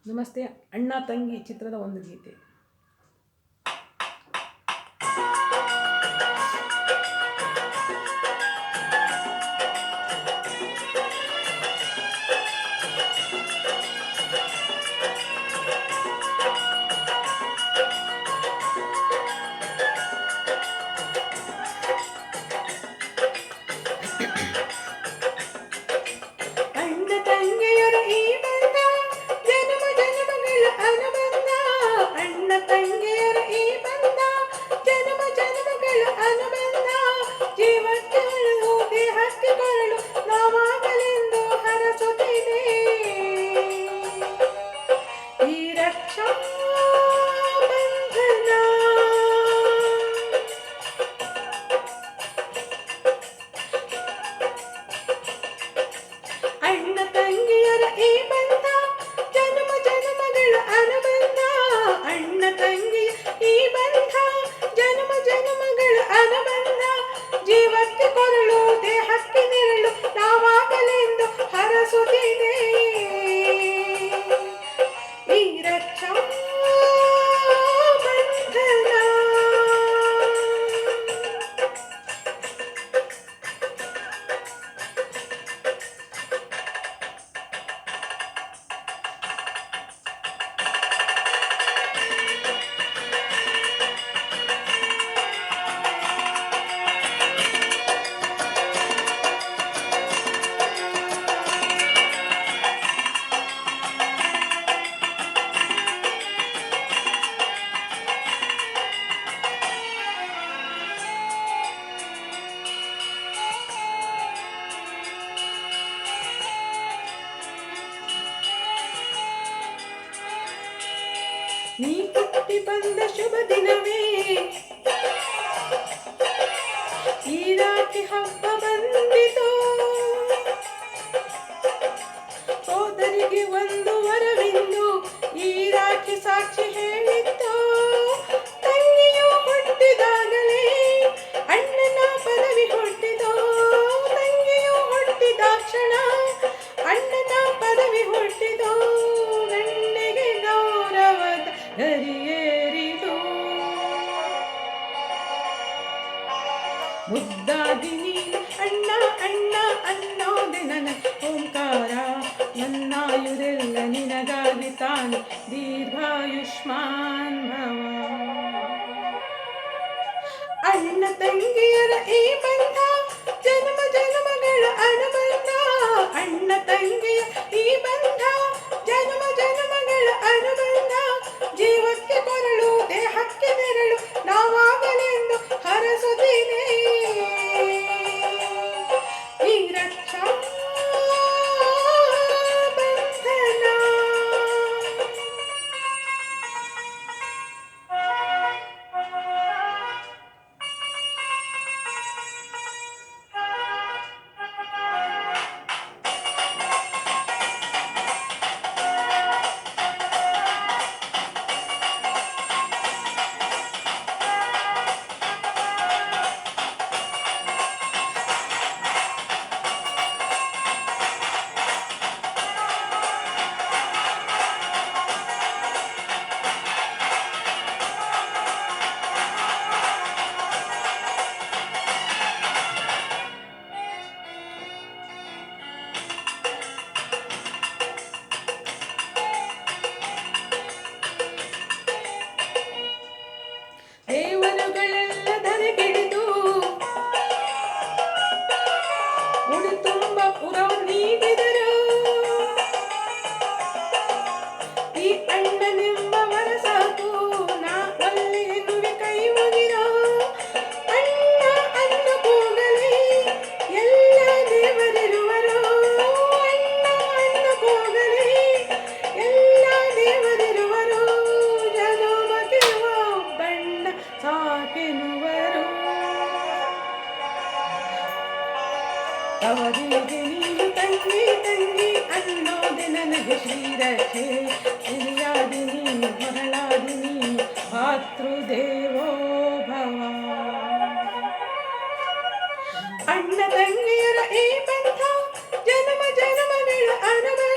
ನಮಸ್ತೆ. ಅಣ್ಣ ತಂಗಿ ಚಿತ್ರದ ಒಂದು ಗೀತೆ. ಅಣ್ಣ ತಂಗಿಯರ ಈ ಬಂಧ ಜನ್ಮ ಜನ್ಮಗಳ ಅನುಬಂಧ. ಅಣ್ಣ ತಂಗಿಯರ ಈ ಬಂಧ ಜನ್ಮ ಜನ್ಮಗಳ ಅನುಬಂಧ. ಜೀವಕ್ಕೆ ಅಳು ದೇಹಕ್ಕೆ ಕೊರಳು ನಾವಾಗಲೆಂದು ಹರಸುತ್ತಿದೆ ಈ ರಕ್ಷಾ ಬಂಧನ. ಅಣ್ಣ ತಂಗಿಯರ ಈ ಬಂಧ ಜನ್ಮ ಜನ್ಮಗಳ ಅನುಬಂಧ. ಅಣ್ಣ ತಂಗಿ ಈ ಬಂಧ ಜನ್ಮ ಜನ್ಮಗಳ ಅನುಬಂಧ. ಜೀವಕ್ಕೆ ಕೊರಳು ದೇಹಕ್ಕೆ ನೆರಳು ನಾವಾಗಲೆಂದು ಹರಸುತ್ತಿದೆ ಈ ರಕ್ಷಾ ಬಂಧನ. ನೀ ಹುಟ್ಟಿ ಬಂದ ಶುಭ ದಿನವೇ ಈ ರಾತ್ರಿ ಹಬ್ಬ ಬಂದಿತು. ಸೋದರಿಗೆ ಒಂದು ವರವಿಂದು ಈ ರಾತ್ರಿ ಸಾಕ್ಷಿ ಹೇಳಿತ್ತು. ತಂಗಿಯು ಹುಟ್ಟಿದಾಗಲೇ ಅಣ್ಣನ ಪದವಿ ಹುಟ್ಟಿದೋ. ತಂಗಿಯು ಹುಟ್ಟಿದಾಕ್ಷಣ ಅಣ್ಣನ ಪದವಿ ಹುಟ್ಟಿದೋ. ಗಂಡಿಗೆ ಗೌರವದ ಗರಿಯೇರಿದು. ಮುದ್ದಾಗಿ ನೀನು ಅಣ್ಣ ಅಣ್ಣ ಅನ್ನೋದೆ ನನ್ನ ಓಂಕಾರ. ನನ್ನಾಯುರೆಲ್ಲ ನಿನಗಾಗಿ ತಾನೆ ದೀರ್ಘಾಯುಷ್ಮಾನ್ ಭವ. ಅಣ್ಣ ತಂಗಿಯರ ಈ ಬಂಧ ಜನ್ಮ ಜನ್ಮಗಳ ಅನುಬಂಧ. ಅಣ್ಣ ತಂಗಿಯ ಈ ಬಂಧ ಜನ್ಮ ಜನ್ಮಗಳ ಅನುಬಂಧ. ಜೀವಕ್ಕೆ ಕೊರಳು ದೇಹಕ್ಕೆ ನೆರಳು ನಾವಾಗಲೆಂದು ಹರಸುತ್ತಿದೆ ಈ ರಕ್ಷಾ ಬಂಧನ. ದೇವರುಗಳೆಲ್ಲ ಧರೆಗಿಳಿದು ಉಡಿ ತುಂಬ ಪುರವ ನೀಡಿದರು. ಈ ಅಣ್ಣನೆಂಬವರ ಸಾಕು ನಾ ಒಲ್ಲೆ ಎನ್ನುವೆ ಕೈ ಮುಗಿರೋ. ಅಣ್ಣ ಅನ್ನ ಕೂಗಲೇ ಎಲ್ಲ ದೇವರಿರುವರು. ಅಣ್ಣ ಅನ್ನ ಕೂಗಲೇ ಎಲ್ಲ ದೇವರಿರುವರು. ಜನುಮಕ್ಕೆ ಒಬ್ಬಣ್ಣ ಸಾಕೆನುವರು. ಅವರಿಗೆ ನೀನು ತಂಗಿ ತಂಗಿ ಅನ್ನೋದೆ ನನಗೆ ಶ್ರೀರಕ್ಷೆ. ಹಿರಿಯಾದಿ ನೀನು ಮರಳಾದಿ ನೀನು ಭಾತೃದೇವೋ ಭವ. ಅಣ್ಣ ತಂಗಿಯರ ಈ ಬಂಧ ಜನ್ಮ ಜನ್ಮಗಳ ಅನುಬಂಧ.